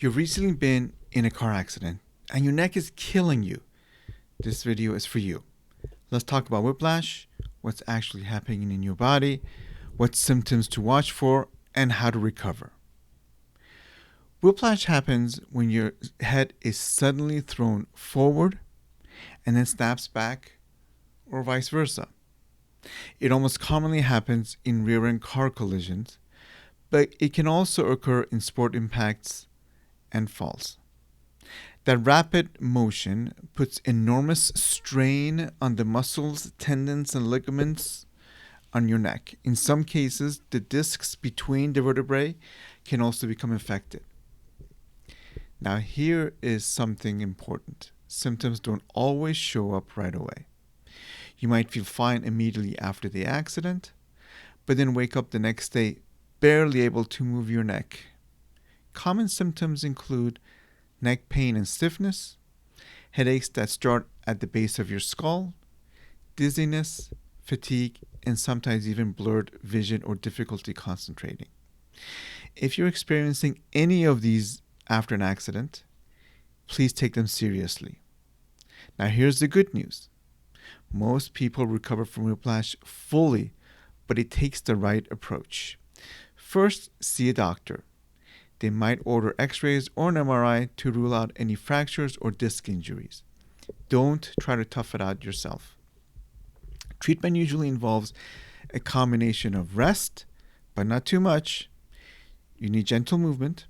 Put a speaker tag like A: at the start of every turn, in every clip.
A: You've recently been in a car accident and your neck is killing you. This video is for you. Let's talk about whiplash, what's actually happening in your body, what symptoms to watch for, and how to recover. Whiplash happens when your head is suddenly thrown forward and then snaps back, or vice versa. It almost commonly happens in rear-end car collisions, but it can also occur in sport impacts and falls. That rapid motion puts enormous strain on the muscles, tendons, and ligaments on your neck. In some cases, the discs between the vertebrae can also become affected. Now, here is something important. Symptoms don't always show up right away. You might feel fine immediately after the accident, but then wake up the next day barely able to move your neck. Common symptoms include neck pain and stiffness, headaches that start at the base of your skull, dizziness, fatigue, and sometimes even blurred vision or difficulty concentrating. If you're experiencing any of these after an accident, please take them seriously. Now here's the good news. Most people recover from whiplash fully, but it takes the right approach. First, see a doctor. They might order x-rays or an MRI to rule out any fractures or disc injuries. Don't try to tough it out yourself. Treatment usually involves a combination of rest, but not too much. You need gentle movement,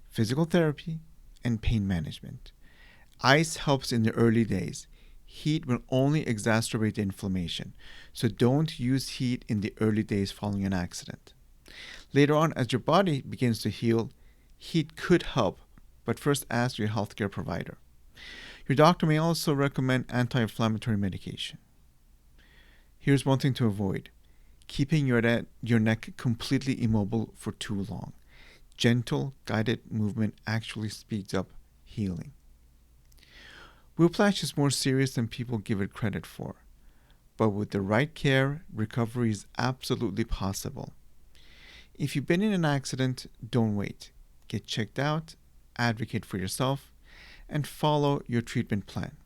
A: physical therapy, and pain management. Ice helps in the early days. Heat will only exacerbate the inflammation, so don't use heat in the early days following an accident. Later on, as your body begins to heal, heat could help, but first ask your healthcare provider. Your doctor may also recommend anti-inflammatory medication. Here's one thing to avoid: keeping your neck completely immobile for too long. Gentle, guided movement actually speeds up healing. Whiplash is more serious than people give it credit for, but with the right care, recovery is absolutely possible. If you've been in an accident, don't wait. Get checked out, advocate for yourself, and follow your treatment plan.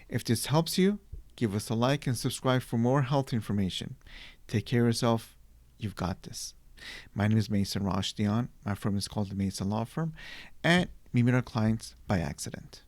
A: If this helps you, give us a like and subscribe for more health information. Take care of yourself. You've got this. My name is Rashtian. My firm is called the Mason Law Firm, and we meet our clients by accident.